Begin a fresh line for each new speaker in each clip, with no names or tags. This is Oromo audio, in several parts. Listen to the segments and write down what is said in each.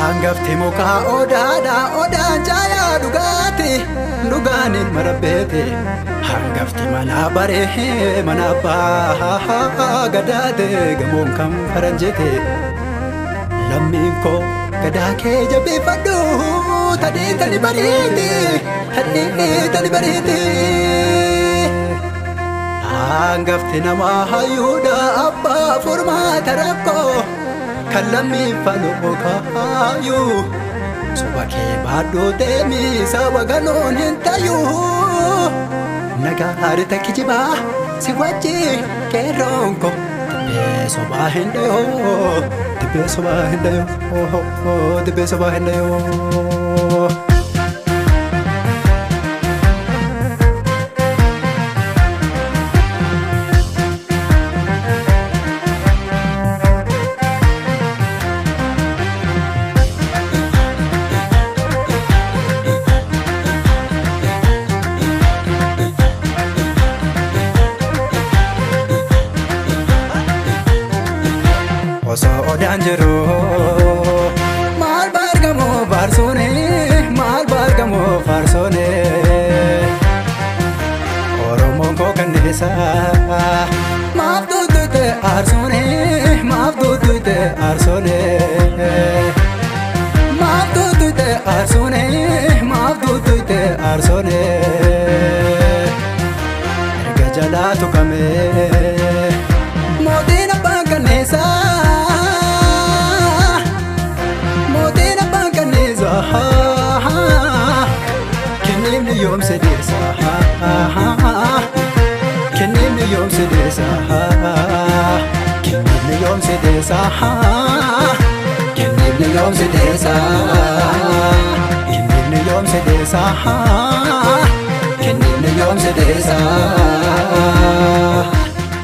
Hangafti muka odaadha odaan caayaa dhugaati dhugaani marabbeete hangafti mana baree mana abbaa gadaate gamoon kan faranjete lammiin koo gadaa kee jabeeffadhu tadhii tani bareete hangafti nama hayyuudha abbaa furmaata rakkoo kan lammiin faloo kaayu sobakee baadhoo deemii saba ganoon hin tayu nagaari takkijibaa si wajji qeerroon ko tibbee sobaa hin dhayoo tibbee sobaa hin dhayoo Oso odaan jiru maal bargamoo faarsoone Oromoon koo kanneessa maaf duutuute aarsoone maaf duutuute aarsoone maaf duutuute aarsoone maaf duutuute aarsoone erga jalaa tuqamee mootiin abbaan kanneessa Kennemni yoom sedeessa Kennemni yoom sedeessa Kennemni yoom sedeessa Kennemni yoom sedeessa Kennemni yoom sedeessa Kennemni yoom sedeessa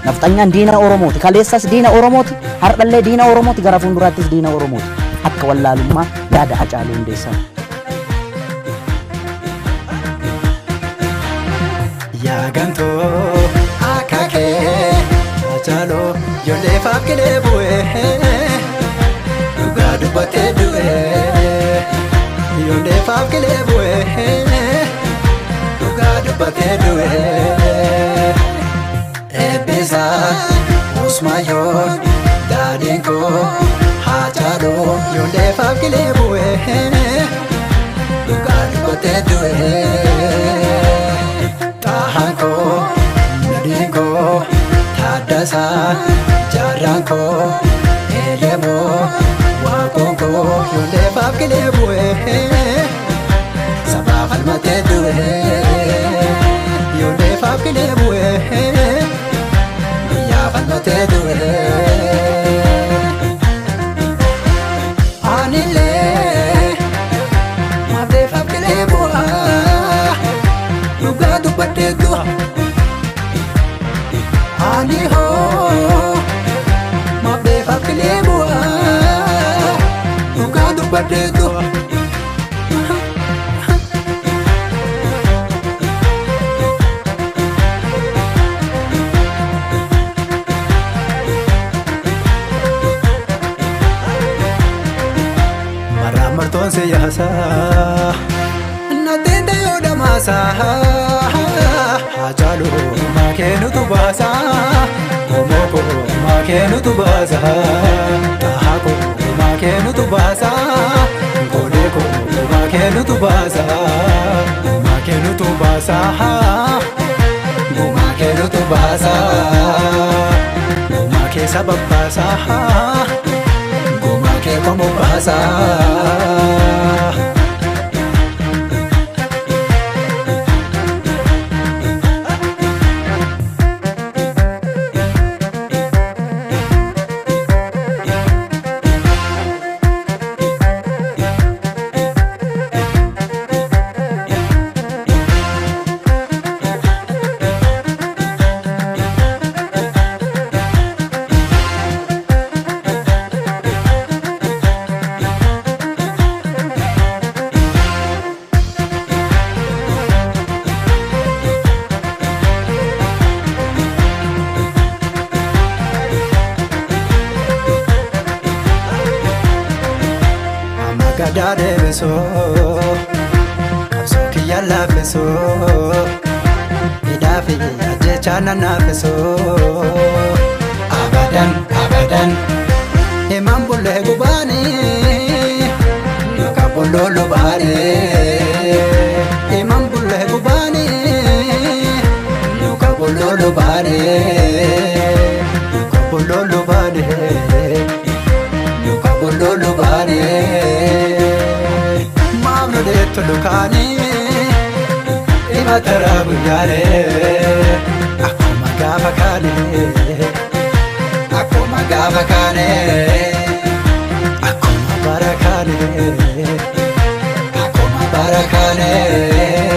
Nafxanyaan diina Oromooti kaleessas diina Oromooti har'allee diina Oromooti gara fuulduraattis diina Oromooti akka wallaalummaa yaada Hacaaluu Hundeessaa
Yaaganto akake Hacaaluu yolleefaaf kilee bu'ee dhugaa dubbatee du'ee yolleefaaf kilee bu'ee dhugaa dubbatee du'ee eebbisaa Usmaayoon daadhiin koo Hacaaluu yolleefaaf kilee bu'ee dhugaa dubbatee du'ee Tahanko, Nadinko, Tadasa, Jaranko, Elemo, Wakonko, Yolefab Kilebue, Sabah Almate Due, Yolefab Kilebue, Yaf Almate Due, Anile, Mabefab Kilebua. Luga dubbadde dua ani ho mabdefa kilemua luga dubbadde dua maramarton se yasa natende yoda masa Hacaaluu makeenu tubaasa Omoko makeenu tubaasa Tahako makeenu tubaasa Kodeko makeenu tubaasa Makeenu tubaasa Makeenu tubaasa Makee sababbaasa Makee komobaasa aadaa deebisoo qabsoo kiyya laaffisoo hidhaa fi ajjechaa nanaafisoo abadan abadan himan bullee gubaanii yookaan bolloo lubaanii himan bullee gubaanii yookaan bolloo lubaanii yookaan bolloo lubaanii yookaan bolloo lubaanii maamnu deettu lukaanii himatara guyyaalee akkuma gaafa kaanee akkuma gaafa kaanee akkuma bara kaanee akkuma bara kaanee.